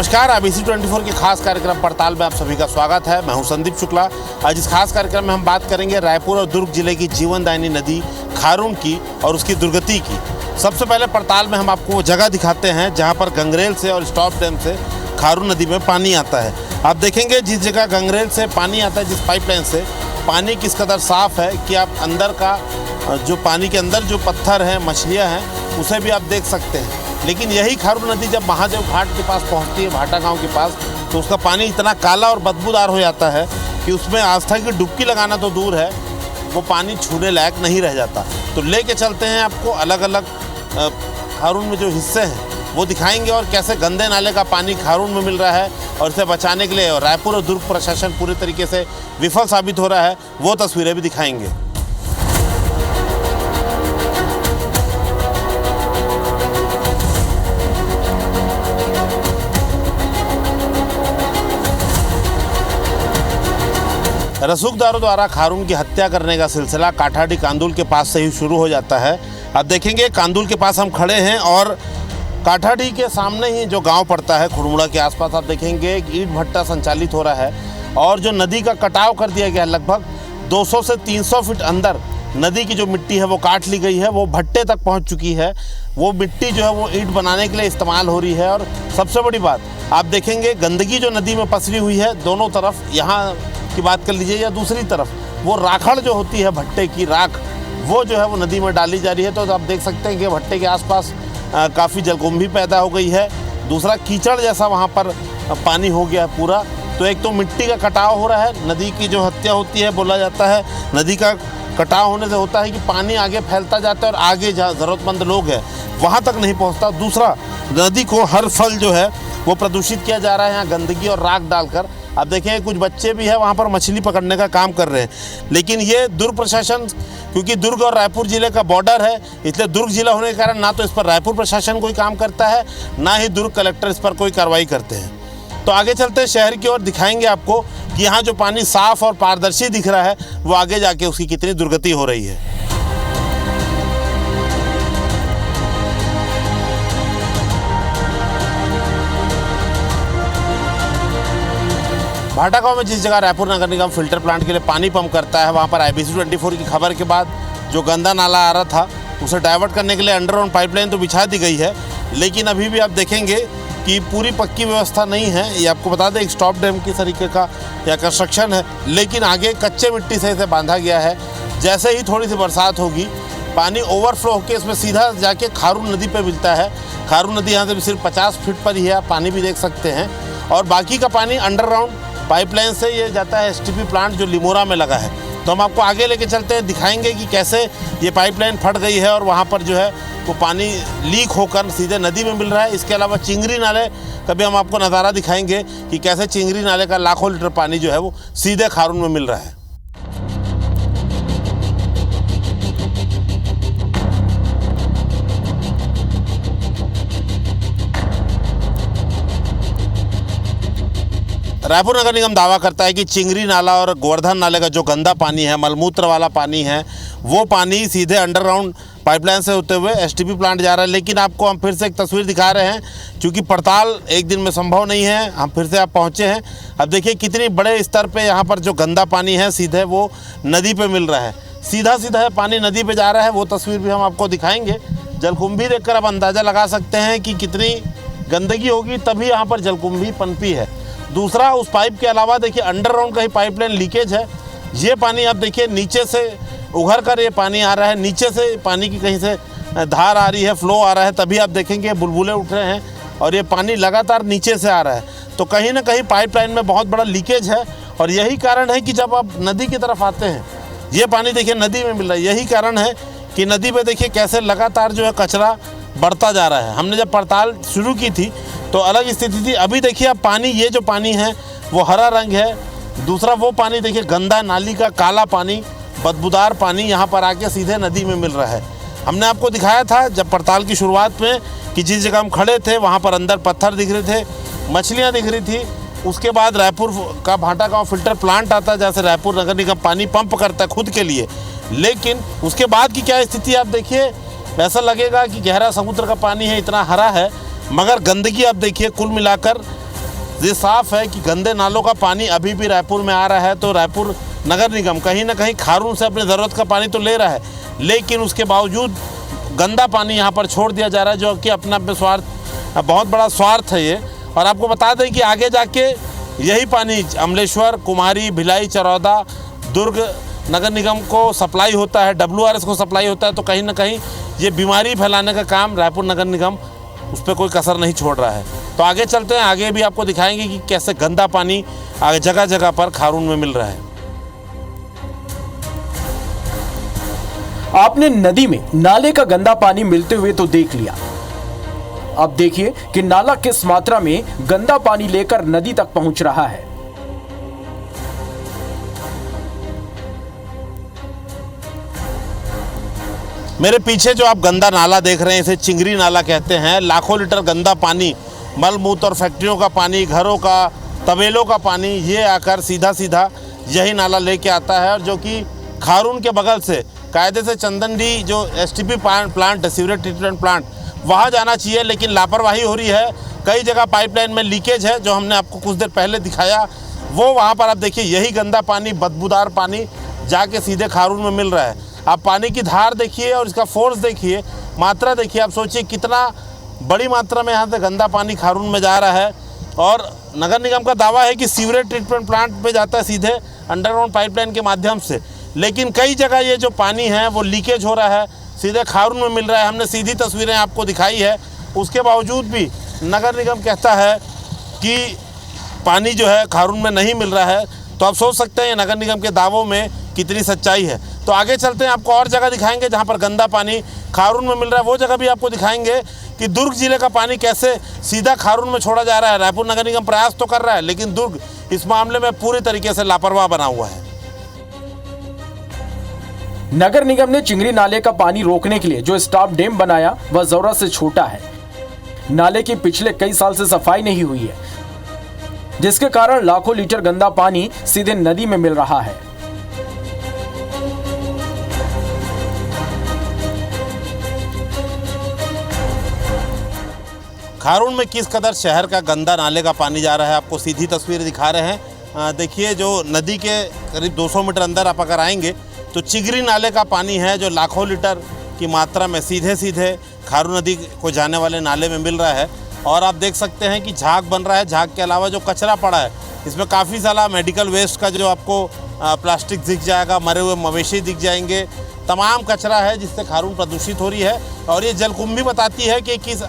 नमस्कार, ABC 24 के खास कार्यक्रम पड़ताल में आप सभी का स्वागत है। मैं हूं संदीप शुक्ला। आज इस खास कार्यक्रम में हम बात करेंगे रायपुर और दुर्ग जिले की जीवनदायिनी नदी खारून की और उसकी दुर्गति की। सबसे पहले पड़ताल में हम आपको वो जगह दिखाते हैं जहां पर गंगरेल से और स्टॉप डैम से खारून नदी में पानी आता है। आप देखेंगे जिस जगह गंगरेल से पानी आता है, जिस पाइपलाइन से, पानी किस कदर साफ़ है कि आप अंदर का जो पानी के अंदर जो पत्थर हैं, मछलियाँ हैं, उसे भी आप देख सकते हैं। लेकिन यही खारून नदी जब महादेव घाट के पास पहुंचती है, भाटा गांव के पास, तो उसका पानी इतना काला और बदबूदार हो जाता है कि उसमें आस्था की डुबकी लगाना तो दूर है, वो पानी छूने लायक नहीं रह जाता। तो लेके चलते हैं आपको अलग अलग खारून में जो हिस्से हैं वो दिखाएंगे और कैसे गंदे नाले का पानी खारून में मिल रहा है और इसे बचाने के लिए रायपुर और दुर्ग प्रशासन पूरी तरीके से विफल साबित हो रहा है, वो तस्वीरें भी दिखाएंगे। रसूखदारों द्वारा खारून की हत्या करने का सिलसिला काठाडी कांदुल के पास से ही शुरू हो जाता है। आप देखेंगे कांदुल के पास हम खड़े हैं और काठाडी के सामने ही जो गांव पड़ता है खुड़मुड़ा के आसपास, आप देखेंगे एक ईंट भट्टा संचालित हो रहा है और जो नदी का कटाव कर दिया गया है, लगभग 200 से 300 फीट अंदर नदी की जो मिट्टी है वो काट ली गई है, वो भट्टे तक पहुँच चुकी है। वो मिट्टी जो है वो ईंट बनाने के लिए इस्तेमाल हो रही है। और सबसे बड़ी बात आप देखेंगे गंदगी जो नदी में पसरी हुई है दोनों तरफ, यहाँ की बात कर लीजिए या दूसरी तरफ, वो राखड़ जो होती है भट्टे की राख, वो जो है वो नदी में डाली जा रही है। तो आप देख सकते हैं कि भट्टे के आसपास काफ़ी जलकुंभी पैदा हो गई है। दूसरा कीचड़ जैसा वहाँ पर पानी हो गया है पूरा। तो एक तो मिट्टी का कटाव हो रहा है, नदी की जो हत्या होती है, बोला जाता है नदी का कटाव होने से होता है कि पानी आगे फैलता जाता है और आगे जहाँ ज़रूरतमंद लोग हैं वहाँ तक नहीं पहुँचता। दूसरा, नदी को हर फल जो है वो प्रदूषित किया जा रहा है यहाँ गंदगी और राख डालकर। आप देखें कुछ बच्चे भी हैं वहाँ पर मछली पकड़ने का काम कर रहे हैं। लेकिन ये दुर्ग प्रशासन, क्योंकि दुर्ग और रायपुर ज़िले का बॉर्डर है, इसलिए दुर्ग जिला होने के कारण ना तो इस पर रायपुर प्रशासन कोई काम करता है, ना ही दुर्ग कलेक्टर इस पर कोई कार्रवाई करते हैं। तो आगे चलते हैं शहर की ओर, दिखाएंगे आपको कि यहाँ जो पानी साफ़ और पारदर्शी दिख रहा है वो आगे जाके उसकी कितनी दुर्गति हो रही है। भाटा गांव में जिस जगह रायपुर नगर निगम फिल्टर प्लांट के लिए पानी पंप करता है, वहां पर ABC 24 की खबर के बाद जो गंदा नाला आ रहा था उसे डाइवर्ट करने के लिए अंडरग्राउंड पाइपलाइन तो बिछा दी गई है, लेकिन अभी भी आप देखेंगे कि पूरी पक्की व्यवस्था नहीं है। ये आपको बता दें एक स्टॉप डैम की तरीके का या कंस्ट्रक्शन है, लेकिन आगे कच्चे मिट्टी से इसे बांधा गया है। जैसे ही थोड़ी सी बरसात होगी, पानी ओवरफ्लो होकर इसमें सीधा जाके खारून नदी पर मिलता है। खारून नदी यहाँ से भी सिर्फ 50 फीट पर ही है, आप पानी भी देख सकते हैं। और बाकी का पानी अंडरग्राउंड पाइपलाइन से ये जाता है STP प्लांट जो लिमोरा में लगा है। तो हम आपको आगे लेके चलते हैं, दिखाएंगे कि कैसे ये पाइपलाइन फट गई है और वहाँ पर जो है वो पानी लीक होकर सीधे नदी में मिल रहा है। इसके अलावा चिंगरी नाले का भी हम आपको नज़ारा दिखाएंगे कि कैसे चिंगरी नाले का लाखों लीटर पानी जो है वो सीधे खारून में मिल रहा है। रायपुर नगर निगम दावा करता है कि चिंगरी नाला और गोवर्धन नाले का जो गंदा पानी है, मलमूत्र वाला पानी है, वो पानी सीधे अंडरग्राउंड पाइपलाइन से होते हुए STP प्लांट जा रहा है। लेकिन आपको हम फिर से एक तस्वीर दिखा रहे हैं, क्योंकि पड़ताल एक दिन में संभव नहीं है, हम फिर से आप पहुँचे हैं। अब देखिए कितनी बड़े स्तर पर यहाँ पर जो गंदा पानी है सीधे वो नदी पर मिल रहा है, सीधा सीधा पानी नदी पर जा रहा है। वो तस्वीर भी हम आपको दिखाएँगे। जलकुंभी देखकर आप अंदाज़ा लगा सकते हैं कि कितनी गंदगी होगी, तभी यहाँ पर जलकुंभी पनपी है। दूसरा, उस पाइप के अलावा देखिए अंडरग्राउंड का ही पाइपलाइन लीकेज है। ये पानी आप देखिए नीचे से उघर कर ये पानी आ रहा है, नीचे से पानी की कहीं से धार आ रही है, फ्लो आ रहा है, तभी आप देखेंगे बुलबुले उठ रहे हैं और ये पानी लगातार नीचे से आ रहा है। तो कहीं ना कहीं पाइपलाइन में बहुत बड़ा लीकेज है और यही कारण है कि जब आप नदी की तरफ आते हैं, ये पानी देखिए नदी में मिल रहा है। यही कारण है कि नदी में देखिए कैसे लगातार जो है कचरा बढ़ता जा रहा है। हमने जब पड़ताल शुरू की थी तो अलग स्थिति थी, अभी देखिए अब पानी, ये जो पानी है वो हरा रंग है। दूसरा वो पानी देखिए गंदा नाली का काला पानी, बदबूदार पानी यहाँ पर आके सीधे नदी में मिल रहा है। हमने आपको दिखाया था जब पड़ताल की शुरुआत में कि जिस जगह हम खड़े थे वहाँ पर अंदर पत्थर दिख रहे थे, मछलियाँ दिख रही थी। उसके बाद रायपुर का भाटा गाँव फिल्टर प्लांट आता है, जैसे रायपुर नगर निगम पानी पंप करता है खुद के लिए, लेकिन उसके बाद की क्या स्थिति आप देखिए। ऐसा लगेगा कि गहरा समुद्र का पानी है, इतना हरा है, मगर गंदगी आप देखिए कुल मिलाकर ये साफ है कि गंदे नालों का पानी अभी भी रायपुर में आ रहा है। तो रायपुर नगर निगम कहीं ना कहीं खारून से अपनी ज़रूरत का पानी तो ले रहा है, लेकिन उसके बावजूद गंदा पानी यहाँ पर छोड़ दिया जा रहा है, जो कि अपना अपने स्वार्थ, बहुत बड़ा स्वार्थ है ये। और आपको बता दें कि आगे जाके यही पानी अमलेश्वर, कुमारी, भिलाई, चरौदा, दुर्ग नगर निगम को सप्लाई होता है, WRS को सप्लाई होता है। तो कहीं ना कहीं ये बीमारी फैलाने का काम रायपुर नगर निगम उस पर कोई कसर नहीं छोड़ रहा है। तो आगे चलते हैं, आगे भी आपको दिखाएंगे कि कैसे गंदा पानी आगे जगह जगह पर खारून में मिल रहा है। आपने नदी में नाले का गंदा पानी मिलते हुए तो देख लिया, अब देखिए कि नाला किस मात्रा में गंदा पानी लेकर नदी तक पहुंच रहा है। मेरे पीछे जो आप गंदा नाला देख रहे हैं, इसे चिंगरी नाला कहते हैं। लाखों लीटर गंदा पानी, मल मूत्र और फैक्ट्रियों का पानी, घरों का, तबेलों का पानी, ये आकर सीधा सीधा यही नाला लेके आता है। और जो कि खारून के बगल से कायदे से चंदनडी जो STP प्लांट है, सीवरेज ट्रीटमेंट प्लांट, वहाँ जाना चाहिए, लेकिन लापरवाही हो रही है। कई जगह पाइपलाइन में लीकेज है, जो हमने आपको कुछ देर पहले दिखाया। वो वहाँ पर आप देखिए, यही गंदा पानी, बदबूदार पानी जाके सीधे खारून में मिल रहा है। आप पानी की धार देखिए और इसका फोर्स देखिए, मात्रा देखिए। आप सोचिए कितना बड़ी मात्रा में यहाँ से गंदा पानी खारून में जा रहा है। और नगर निगम का दावा है कि सीवरेज ट्रीटमेंट प्लांट पे जाता है सीधे अंडरग्राउंड पाइपलाइन के माध्यम से, लेकिन कई जगह ये जो पानी है वो लीकेज हो रहा है, सीधे खारून में मिल रहा है। हमने सीधी तस्वीरें आपको दिखाई है, उसके बावजूद भी नगर निगम कहता है कि पानी जो है खारून में नहीं मिल रहा है। तो आप सोच सकते हैं ये नगर निगम के दावों में कितनी सच्चाई है। तो आगे चलते हैं, आपको और जगह दिखाएंगे जहाँ पर गंदा पानी खारून में मिल रहा है। वो जगह भी आपको दिखाएंगे कि दुर्ग जिले का पानी कैसे सीधा खारून में छोड़ा जा रहा है। रायपुर नगर निगम प्रयास तो कर रहा है, लेकिन दुर्ग इस मामले में पूरी तरीके से लापरवाह बना हुआ है। नगर निगम ने चिंगरी नाले का पानी रोकने के लिए जो स्टॉप डैम बनाया वह जरूरत से छोटा है। नाले की पिछले कई साल से सफाई नहीं हुई है, जिसके कारण लाखों लीटर गंदा पानी सीधे नदी में मिल रहा है। खारून में किस कदर शहर का गंदा नाले का पानी जा रहा है, आपको सीधी तस्वीर दिखा रहे हैं। देखिए, जो नदी के करीब 200 मीटर अंदर आप अगर आएंगे तो चिंगरी नाले का पानी है, जो लाखों लीटर की मात्रा में सीधे सीधे खारून नदी को जाने वाले नाले में मिल रहा है। और आप देख सकते हैं कि झाग बन रहा है। झाग के अलावा जो कचरा पड़ा है, इसमें काफ़ी सारा मेडिकल वेस्ट का जो आपको प्लास्टिक दिख जाएगा, मरे हुए मवेशी दिख जाएंगे, तमाम कचरा है जिससे खारून प्रदूषित हो रही है। और ये जलकुंभी बताती है कि किस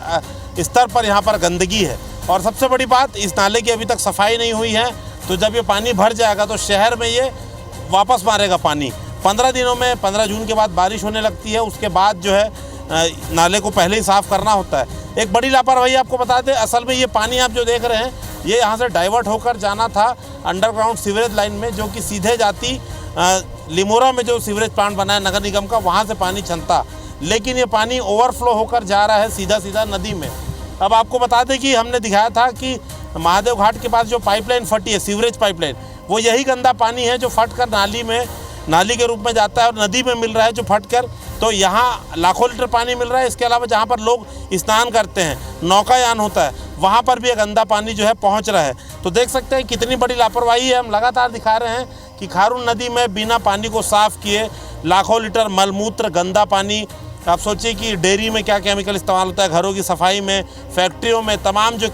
स्तर पर यहाँ पर गंदगी है। और सबसे बड़ी बात, इस नाले की अभी तक सफाई नहीं हुई है। तो जब ये पानी भर जाएगा तो शहर में ये वापस मारेगा पानी। 15 दिनों में 15 जून के बाद बारिश होने लगती है, उसके बाद जो है नाले को पहले ही साफ़ करना होता है। एक बड़ी लापरवाही आपको बता दें, असल में ये पानी आप जो देख रहे हैं, ये यहाँ से डाइवर्ट होकर जाना था अंडरग्राउंड सीवरेज लाइन में, जो कि सीधे जाती लिमोरा में जो सीवरेज प्लांट बना है नगर निगम का, वहाँ से पानी छनता। लेकिन ये पानी ओवरफ्लो होकर जा रहा है सीधा सीधा नदी में। अब आपको बता दें कि हमने दिखाया था कि महादेव घाट के पास जो पाइपलाइन फटी है, सीवरेज पाइपलाइन, वो यही गंदा पानी है जो फटकर नाली के रूप में जाता है और नदी में मिल रहा है जो फटकर। तो यहाँ लाखों लीटर पानी मिल रहा है। इसके अलावा जहाँ पर लोग स्नान करते हैं, नौकायान होता है, वहाँ पर भी ये गंदा पानी जो है पहुँच रहा है। तो देख सकते हैं कितनी बड़ी लापरवाही है। हम लगातार दिखा रहे हैं कि खारून नदी में बिना पानी को साफ़ किए लाखों लीटर मलमूत्र, गंदा पानी। आप सोचिए कि डेयरी में क्या केमिकल इस्तेमाल होता है, घरों की सफाई में, फैक्ट्रियों में, तमाम जो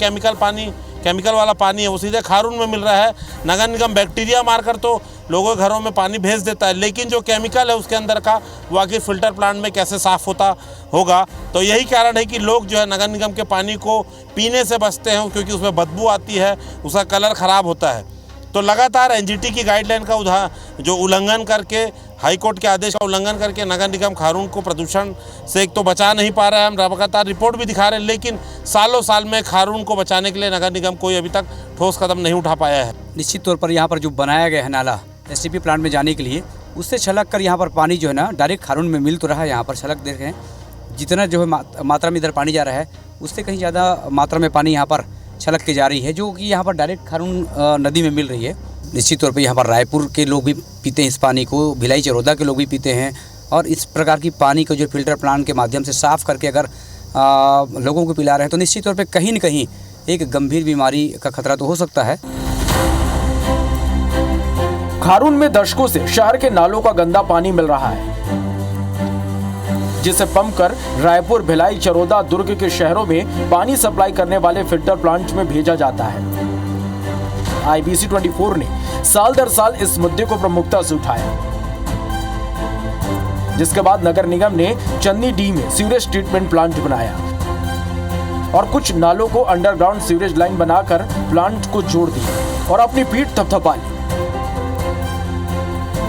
केमिकल वाला पानी है वो सीधे खारून में मिल रहा है। नगर निगम बैक्टीरिया मारकर तो लोगों के घरों में पानी भेज देता है, लेकिन जो केमिकल है उसके अंदर का वो आखिर फिल्टर प्लांट में कैसे साफ़ होता होगा। तो यही कारण है कि लोग जो है नगर निगम के पानी को पीने से बचते हैं, क्योंकि उसमें बदबू आती है, उसका कलर ख़राब होता है। तो लगातार NGT की गाइडलाइन का जो उल्लंघन करके, हाईकोर्ट के आदेश का उल्लंघन करके नगर निगम खारून को प्रदूषण से एक तो बचा नहीं पा रहा है। हम लगातार रिपोर्ट भी दिखा रहे हैं, लेकिन सालों साल में खारून को बचाने के लिए नगर निगम कोई अभी तक ठोस कदम नहीं उठा पाया है। निश्चित तौर पर यहाँ पर जो बनाया गया है नाला STP प्लांट में जाने के लिए, उससे छलक कर यहाँ पर पानी जो है ना डायरेक्ट खारून में मिल तो रहा है। यहाँ पर छलक देख रहे हैं, जितना जो है मात्रा में इधर पानी जा रहा है, उससे कहीं ज़्यादा मात्रा में पानी यहाँ पर छलक के जा रही है, जो कि यहाँ पर डायरेक्ट खारून नदी में मिल रही है। निश्चित तौर पे यहाँ पर रायपुर के लोग भी पीते हैं इस पानी को, भिलाई चरौदा के लोग भी पीते हैं। और इस प्रकार की पानी को जो फिल्टर प्लांट के माध्यम से साफ़ करके अगर लोगों को पिला रहे हैं, तो निश्चित तौर पे कहीं न कहीं एक गंभीर बीमारी का खतरा तो हो सकता है। खारून में दशकों से शहर के नालों का गंदा पानी मिल रहा है, जिसे पंप कर रायपुर, भिलाई, चरोदा, दुर्ग के शहरों में पानी सप्लाई करने वाले फिल्टर प्लांट में भेजा जाता है। IBC 24 ने साल दर साल इस मुद्दे को प्रमुखता से उठाया, जिसके बाद नगर निगम ने चन्नी डी में सीवरेज ट्रीटमेंट प्लांट बनाया और कुछ नालों को अंडरग्राउंड सीवरेज लाइन बनाकर प्लांट को जोड़ दिया और अपनी पीठ थपथपा ली।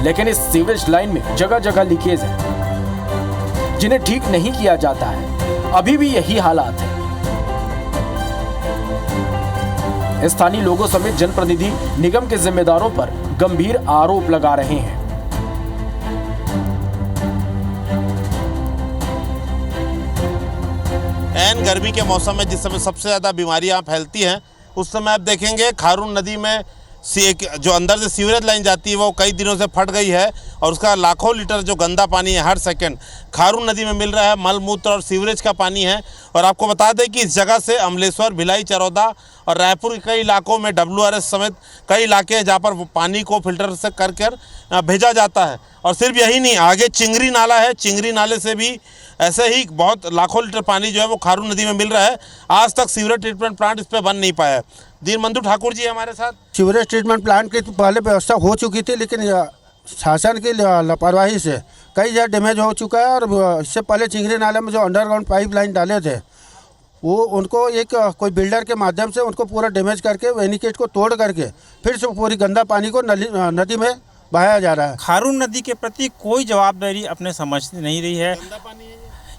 लेकिन इस सीवरेज लाइन में जगह जगह लीकेज है, जिन्हें ठीक नहीं किया जाता है। अभी भी यही हालात है। स्थानीय लोगों समेत जनप्रतिनिधि निगम के जिम्मेदारों पर गंभीर आरोप लगा रहे हैं। ऐन गर्मी के मौसम में जिस समय सबसे ज़्यादा बीमारियां फैलती हैं, उस समय आप देखेंगे खारून नदी में जो अंदर से सीवरेज लाइन जाती है वो कई दिनों से फट गई है और उसका लाखों लीटर जो गंदा पानी है हर सेकंड खारून नदी में मिल रहा है। मल मूत्र और सीवरेज का पानी है। और आपको बता दें कि इस जगह से अमलेश्वर, भिलाई, चरौदा और रायपुर के कई इलाकों में WRS समेत कई इलाके हैं जहाँ पर वो पानी को फिल्टर से कर भेजा जाता है। और सिर्फ यही नहीं, आगे चिंगरी नाला है, चिंगरी नाले से भी ऐसे ही बहुत लाखों लीटर पानी जो है वो खारून नदी में मिल रहा है। आज तक सीवरेज ट्रीटमेंट प्लांट इस पर बन नहीं पाया है। दीनबंधु ठाकुर जी हमारे साथ। सीवरेज ट्रीटमेंट प्लांट की तो पहले व्यवस्था हो चुकी थी, लेकिन शासन की लापरवाही से कई जगह डैमेज हो चुका है। और इससे पहले चिंगरी नाले में जो अंडरग्राउंड पाइप लाइन डाले थे वो उनको एक कोई बिल्डर के माध्यम से उनको पूरा डैमेज करके वेनिकेट को तोड़ करके फिर से पूरी गंदा पानी को नदी में बहाया जा रहा है। खारून नदी के प्रति कोई जवाबदारी अपने समझ नहीं रही है।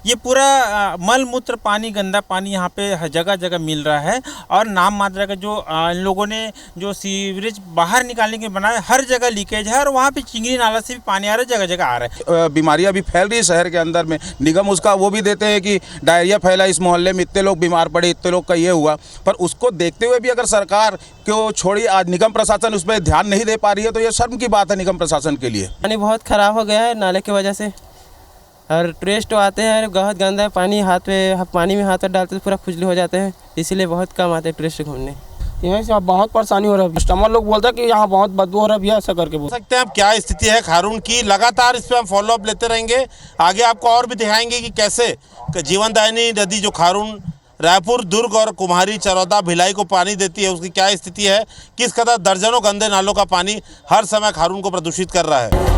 ये पूरा मल मूत्र पानी, गंदा पानी यहाँ पे जगह जगह मिल रहा है और नाम मात्रा का जो इन लोगों ने जो सीवरेज बाहर निकालने के बनाया, हर जगह लीकेज है और वहाँ पे चिंगरी नाला से भी पानी आ रहा है, जगह जगह आ रहा है। बीमारियाँ भी फैल रही है शहर के अंदर में। निगम उसका वो भी देते हैं कि डायरिया फैला, इस मोहल्ले में इतने लोग बीमार पड़े, इतने लोग का ये हुआ, पर उसको देखते हुए भी अगर सरकार को छोड़ी आज निगम प्रशासन उस पर ध्यान नहीं दे पा रही है तो ये शर्म की बात है निगम प्रशासन के लिए। पानी बहुत ख़राब हो गया है नाले की वजह से, और टूरिस्ट आते हैं, बहुत गंदा है पानी, पानी में हाथ डालते तो पूरा खुजली हो जाते हैं, इसीलिए बहुत कम आते हैं टूरिस्ट घूमने। यहीं से बहुत परेशानी हो रहा है। कस्टमर लोग बोलते हैं कि यहाँ बहुत बदबू हो रहा है, ऐसा करके बोल सकते हैं। अब क्या स्थिति है खारून की, लगातार इस पर हम फॉलोअप लेते रहेंगे। आगे आपको और भी दिखाएंगे कि कैसे जीवनदायिनी नदी जो खारून रायपुर, दुर्ग और कुम्हारी, चरौदा, भिलाई को पानी देती है उसकी क्या स्थिति है, किस कदर दर्जनों गंदे नालों का पानी हर समय खारून को प्रदूषित कर रहा है।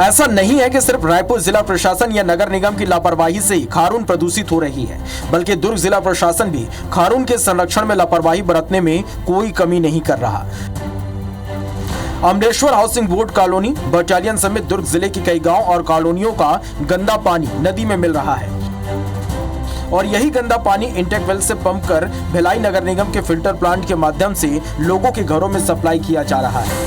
ऐसा नहीं है कि सिर्फ रायपुर जिला प्रशासन या नगर निगम की लापरवाही से ही खारून प्रदूषित हो रही है, बल्कि दुर्ग जिला प्रशासन भी खारून के संरक्षण में लापरवाही बरतने में कोई कमी नहीं कर रहा। Amleshwar housing board colony, battalion समेत दुर्ग जिले के कई गांव और कॉलोनियों का गंदा पानी नदी में मिल रहा है और यही गंदा पानी इंटेक वेल से पंप कर भिलाई नगर निगम के फिल्टर प्लांट के माध्यम से लोगों के घरों में सप्लाई किया जा रहा है।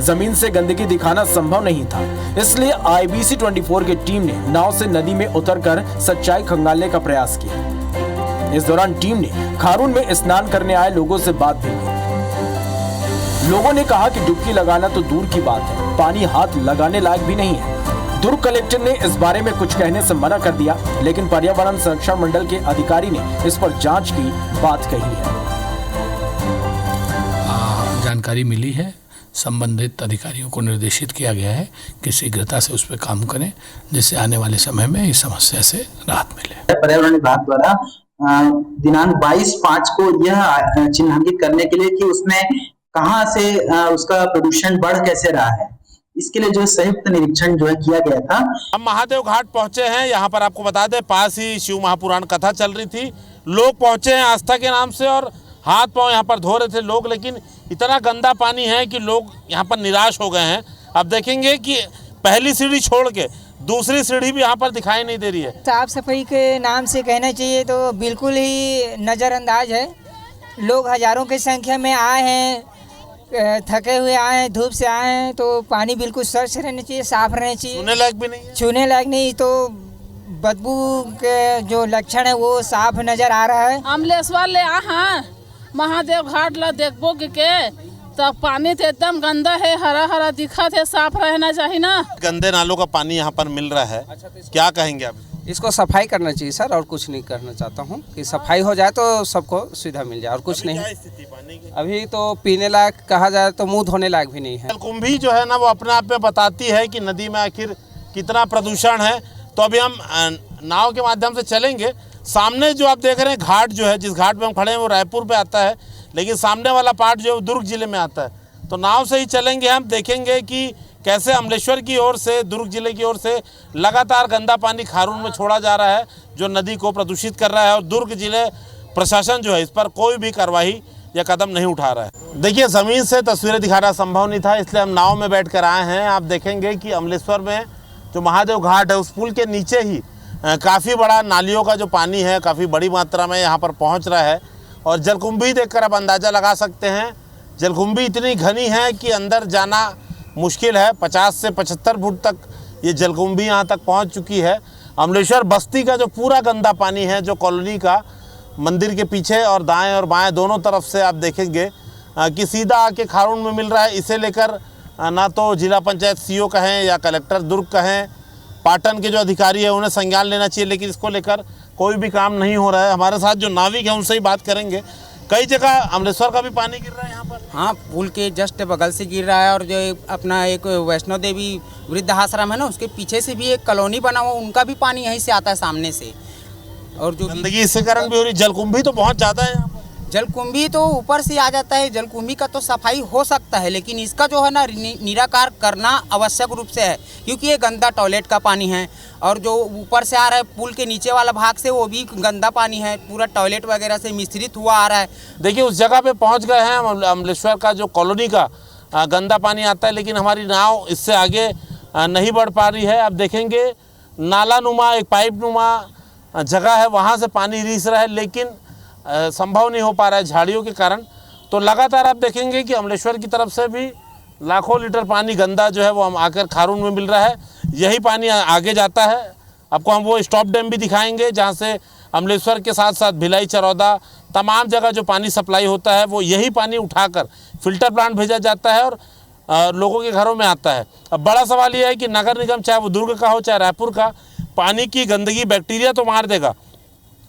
जमीन से गंदगी दिखाना संभव नहीं था, इसलिए IBC 24 की टीम ने नाव से नदी में उतरकर सच्चाई खंगालने का प्रयास किया। इस दौरान टीम ने खारून में स्नान करने आए लोगों से बात भी की। लोगों ने कहा कि डुबकी लगाना तो दूर की बात है, पानी हाथ लगाने लायक भी नहीं है। दुर्ग कलेक्टर ने इस बारे में कुछ कहने से मना कर दिया, लेकिन पर्यावरण संरक्षण मंडल के अधिकारी ने इस पर जांच की बात कही है। जानकारी मिली है, संबंधित अधिकारियों को निर्देशित किया गया है कि शीघ्रता से उस पर काम करें, जिससे आने वाले समय में इस समस्या से राहत मिले। पर्यावरण विभाग द्वारा दिनांक 22/5 को यह चिन्हांकित करने के लिए कि उसमें कहां से उसका प्रदूषण बढ़ कैसे रहा है, इसके लिए जो संयुक्त निरीक्षण जो है किया गया था। हम महादेव घाट पहुंचे हैं। यहाँ पर आपको बता दें पास ही शिव महापुराण कथा चल रही थी। लोग पहुंचे हैं आस्था के नाम से और हाथ पांव यहाँ पर धो रहे थे लोग, लेकिन इतना गंदा पानी है कि लोग यहाँ पर निराश हो गए हैं। अब देखेंगे कि पहली सीढ़ी छोड़ के दूसरी सीढ़ी भी यहाँ पर दिखाई नहीं दे रही है। साफ सफाई के नाम से कहना चाहिए तो बिल्कुल ही नज़रअंदाज है। लोग हजारों की संख्या में आए हैं, थके हुए आए हैं, धूप से आए हैं, तो पानी बिल्कुल स्वच्छ रहना चाहिए, साफ रहना चाहिए। छूने लायक भी नहीं है, छूने लायक नहीं तो बदबू के जो लक्षण है वो साफ नजर आ रहा है। अमलेश्वर ले हाँ महादेव घाट ला देखबो के तब पानी तो एकदम गंदा है, हरा हरा दिखत है, साफ रहना चाहिए ना। गंदे नालों का पानी यहाँ पर मिल रहा है, क्या कहेंगे आप? इसको सफाई करना चाहिए सर, और कुछ नहीं करना चाहता हूँ कि सफाई हो जाए तो सबको सुविधा मिल जाए और कुछ नहीं। अभी तो पीने लायक कहा जाए तो मुंह धोने लायक भी नहीं है। जलकुंभी जो है ना वो अपने आप में बताती है कि नदी में आखिर कितना प्रदूषण है। तो अभी हम नाव के माध्यम से चलेंगे। सामने जो आप देख रहे हैं घाट जो है, जिस घाट पे हम खड़े हैं वो रायपुर पे आता है, लेकिन सामने वाला पार्ट जो है दुर्ग जिले में आता है। तो नाव से ही चलेंगे, हम देखेंगे कि कैसे अमलेश्वर की ओर से, दुर्ग जिले की ओर से लगातार गंदा पानी खारून में छोड़ा जा रहा है जो नदी को प्रदूषित कर रहा है, और दुर्ग जिले प्रशासन जो है इस पर कोई भी कार्रवाई या कदम नहीं उठा रहा है। देखिए, ज़मीन से तस्वीरें दिखाना संभव नहीं था, इसलिए हम नाव में बैठ कर आए हैं। आप देखेंगे कि अमलेश्वर में जो महादेव घाट है उस पुल के नीचे ही काफ़ी बड़ा नालियों का जो पानी है काफ़ी बड़ी मात्रा में यहाँ पर पहुँच रहा है। और जलकुंभी देखकर आप अंदाज़ा लगा सकते हैं, जलकुंभी इतनी घनी है कि अंदर जाना मुश्किल है। 50 से 75 फुट तक ये जलकुंभी यहाँ तक पहुँच चुकी है। अमलेश्वर बस्ती का जो पूरा गंदा पानी है, जो कॉलोनी का मंदिर के पीछे और दाएं और बाएं दोनों तरफ से आप देखेंगे कि सीधा आके खारून में मिल रहा है। इसे लेकर ना तो जिला पंचायत सीओ कहें या कलेक्टर दुर्ग कहें, पाटन के जो अधिकारी है उन्हें संज्ञान लेना चाहिए, लेकिन इसको लेकर कोई भी काम नहीं हो रहा है। हमारे साथ जो नाविक हैं उनसे ही बात करेंगे। कई जगह अमलेश्वर का भी पानी गिर रहा है यहाँ पर। हाँ, पुल के जस्ट बगल से गिर रहा है, और जो अपना एक वैष्णो देवी वृद्ध आश्रम है ना, उसके पीछे से भी एक कॉलोनी बना हुआ, उनका भी पानी यहीं से आता है सामने से। और जो गंदगी इसके कारण भी हो रही, जलकुंभी तो बहुत ज़्यादा है यहाँ पर। जलकुंभी तो ऊपर से आ जाता है, जलकुंभी का तो सफाई हो सकता है, लेकिन इसका जो है ना निराकार करना आवश्यक रूप से है, क्योंकि ये गंदा टॉयलेट का पानी है। और जो ऊपर से आ रहा है पुल के नीचे वाला भाग से, वो भी गंदा पानी है, पूरा टॉयलेट वगैरह से मिश्रित हुआ आ रहा है। देखिए, उस जगह पे पहुंच गए हैं अमलेश्वर का जो कॉलोनी का गंदा पानी आता है, लेकिन हमारी नाव इससे आगे नहीं बढ़ पा रही है। आप देखेंगे नाला नुमा, एक पाइप नुमा जगह है, वहाँ से पानी रिस रहा है, लेकिन संभव नहीं हो पा रहा है झाड़ियों के कारण। तो लगातार आप देखेंगे कि अमलेश्वर की तरफ से भी लाखों लीटर पानी गंदा जो है वो हम आकर खारून में मिल रहा है। यही पानी आगे जाता है। आपको हम वो स्टॉप डैम भी दिखाएंगे जहाँ से अमलेश्वर के साथ साथ भिलाई, चरौदा, तमाम जगह जो पानी सप्लाई होता है वो यही पानी उठाकर फिल्टर प्लांट भेजा जाता है और लोगों के घरों में आता है। अब बड़ा सवाल ये है कि नगर निगम, चाहे वो दुर्ग का हो चाहे रायपुर का, पानी की गंदगी बैक्टीरिया तो मार देगा,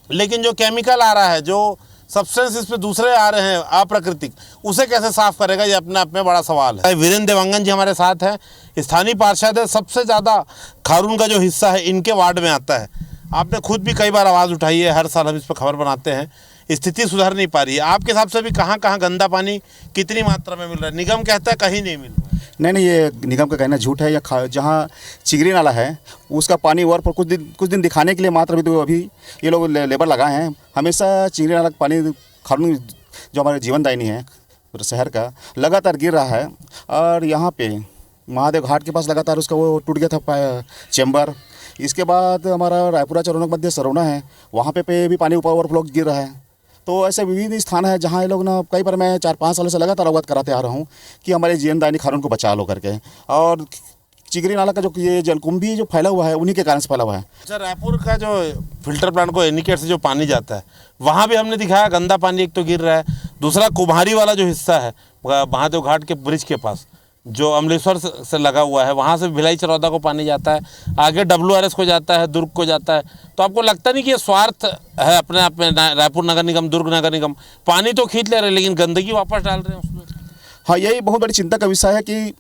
लेकिन जो केमिकल आ रहा है, जो सब्सटेंस इस पे दूसरे आ रहे हैं अप्राकृतिक, उसे कैसे साफ करेगा, ये अपने आप में बड़ा सवाल है। वीरेंद्र देवांगन जी हमारे साथ हैं, स्थानीय पार्षद है। सबसे ज़्यादा खारून का जो हिस्सा है इनके वार्ड में आता है। आपने खुद भी कई बार आवाज़ उठाई है, हर साल हम इस पर खबर बनाते हैं। स्थिति सुधर नहीं पा रही है। आपके हिसाब से भी कहाँ कहाँ गंदा पानी कितनी मात्रा में मिल रहा है? निगम कहता है कहीं नहीं मिल रहा है। नहीं, ये निगम का कहना झूठ है। या जहाँ चिंगरी नाला है उसका पानी और पर कुछ दिन दिखाने के लिए मात्र भी, तो अभी ये लोग लेबर लगाए हैं। हमेशा चिंगरी नाला का पानी खारून जो हमारे जीवनदायिनी है शहर का, लगातार गिर रहा है। और यहाँ पे महादेव घाट के पास लगातार उसका वो टूट गया था चैम्बर। इसके बाद हमारा रायपुरा चरोनक मध्य सरौना है, वहाँ पे भी पानी ऊपर ओवरफ्लो गिर रहा है। तो ऐसे विभिन्न स्थान है जहाँ ये लोग ना, कई बार मैं 4-5 सालों से लगातार अवगत कराते आ रहा हूँ कि हमारे जीवनदायिनी खारून को बचा लो करके। और चिंगरी नाला का जो ये जलकुंभी जो फैला हुआ है उन्हीं के कारण से फैला हुआ है। अच्छा, रायपुर का जो फिल्टर प्लांट को एनिकेट से जो पानी जाता है वहाँ भी हमने दिखाया गंदा पानी एक तो गिर रहा है, दूसरा कुम्हारी वाला जो हिस्सा है महादेव घाट के ब्रिज के पास जो अमलेश्वर से लगा हुआ है, वहाँ से भिलाई, चरौदा को पानी जाता है, आगे WRS को जाता है, दुर्ग को जाता है। तो आपको लगता नहीं कि ये स्वार्थ है अपने आप में? रायपुर नगर निगम, दुर्ग नगर निगम पानी तो खींच ले रहे हैं लेकिन गंदगी वापस डाल रहे हैं उसमें। हाँ, यही बहुत बड़ी चिंता का विषय है कि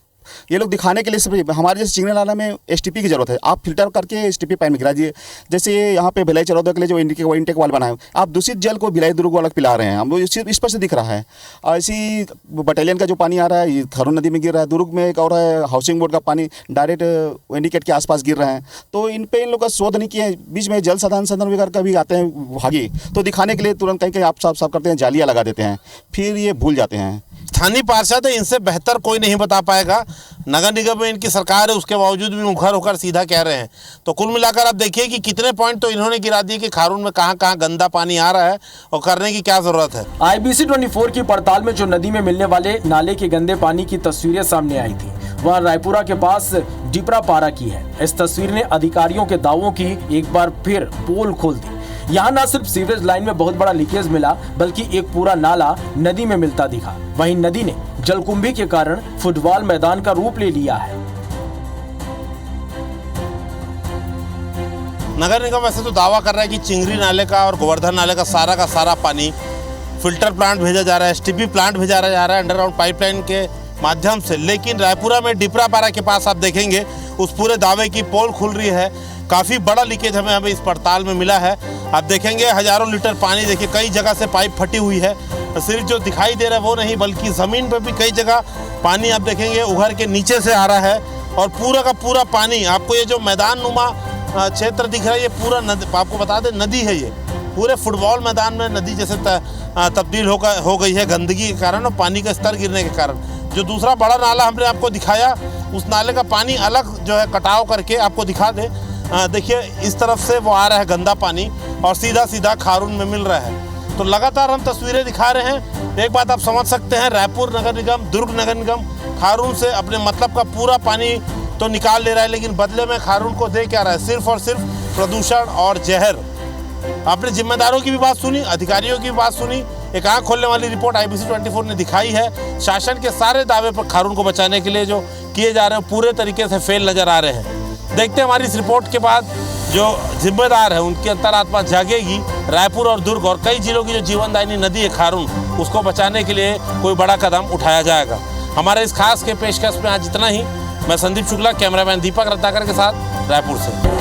ये लोग दिखाने के लिए सिर्फ हमारे जैसे चिंगरी नाला में STP की जरूरत है। आप फिल्टर करके STP पाइप में गिराइए। जैसे यहाँ पे भिलाई, चरौदा के लिए जो इंटेक वाल बना है, आप दूषित जल को भिलाई, दुर्ग वाला पिला रहे हैं। हम लोग इस पर से दिख रहा है। ऐसी बटालियन का जो पानी आ रहा है ये खारून नदी में गिर रहा है। दुर्ग में एक और है, हाउसिंग बोर्ड का पानी डायरेक्ट इंडिकेट के आसपास गिर रहे हैं। तो इन पे इन लोग का शोध नहीं किए। बीच में जल संसाधन विभाग का भी आते हैं भागी, तो दिखाने के लिए तुरंत कहीं आप साफ करते हैं, जालियाँ लगा देते हैं, फिर ये भूल जाते हैं। स्थानीय पार्षद है, इनसे बेहतर कोई नहीं बता पाएगा। नगर निगम में इनकी सरकार है, उसके बावजूद भी मुखर होकर सीधा कह रहे हैं। तो कुल मिलाकर आप देखिए कि कितने पॉइंट तो इन्होंने गिरा दिए कि खारून में कहाँ कहाँ गंदा पानी आ रहा है और करने की क्या जरूरत है। IBC 24 की पड़ताल में जो नदी में मिलने वाले नाले के गंदे पानी की तस्वीरें सामने आई थी, वह रायपुरा के पास डिपरापारा की है। इस तस्वीर ने अधिकारियों के दावों की एक बार फिर पोल खोल दी। यहाँ न सिर्फ सीवरेज लाइन में बहुत बड़ा लीकेज मिला, बल्कि एक पूरा नाला नदी में मिलता दिखा। वहीं नदी ने जलकुंभी के कारण फुटबॉल मैदान का रूप ले लिया है। नगर निगम वैसे तो दावा कर रहा है कि चिंगरी नाले का और गोवर्धन नाले का सारा पानी फिल्टर प्लांट भेजा जा रहा है, एसटीपी प्लांट भेजा जा रहा है अंडरग्राउंड पाइपलाइन के माध्यम से। लेकिन रायपुरा में डिपरापारा के पास आप देखेंगे उस पूरे दावे की पोल खुल रही है। काफ़ी बड़ा लीकेज हमें इस पड़ताल में मिला है। आप देखेंगे हज़ारों लीटर पानी, देखिए कई जगह से पाइप फटी हुई है। सिर्फ जो दिखाई दे रहा है वो नहीं, बल्कि ज़मीन पर भी कई जगह पानी आप देखेंगे उभर के नीचे से आ रहा है। और पूरा का पूरा पानी, आपको ये जो मैदान नुमा क्षेत्र दिख रहा है, ये पूरा नदी, आपको बता दें नदी है। ये पूरे फुटबॉल मैदान में नदी जैसे तब्दील हो गई है गंदगी के कारण और पानी का स्तर गिरने के कारण। जो दूसरा बड़ा नाला हमने आपको दिखाया, उस नाले का पानी अलग जो है कटाव करके आपको दिखा दे। देखिए इस तरफ से वो आ रहा है गंदा पानी और सीधा खारून में मिल रहा है। तो लगातार हम तस्वीरें दिखा रहे हैं। एक बात आप समझ सकते हैं, रायपुर नगर निगम, दुर्ग नगर निगम खारून से अपने मतलब का पूरा पानी तो निकाल ले रहा है, लेकिन बदले में खारून को दे क्या रहा है? सिर्फ और सिर्फ प्रदूषण और जहर। आपने जिम्मेदारों की भी बात सुनी, अधिकारियों की भी बात सुनी। एक आंख खोलने वाली रिपोर्ट IBC 24 ने दिखाई है। शासन के सारे दावे पर खारून को बचाने के लिए जो किए जा रहे हैं पूरे तरीके से फेल नजर आ रहे हैं। देखते हैं हमारी इस रिपोर्ट के बाद जो जिम्मेदार है उनकी अंतरात्मा जागेगी। रायपुर और दुर्ग और कई जिलों की जो जीवनदायिनी नदी है खारून, उसको बचाने के लिए कोई बड़ा कदम उठाया जाएगा। हमारे इस खास के पेशकश में आज इतना ही। मैं संदीप शुक्ला, कैमरामैन दीपक रत्नाकर के साथ रायपुर से।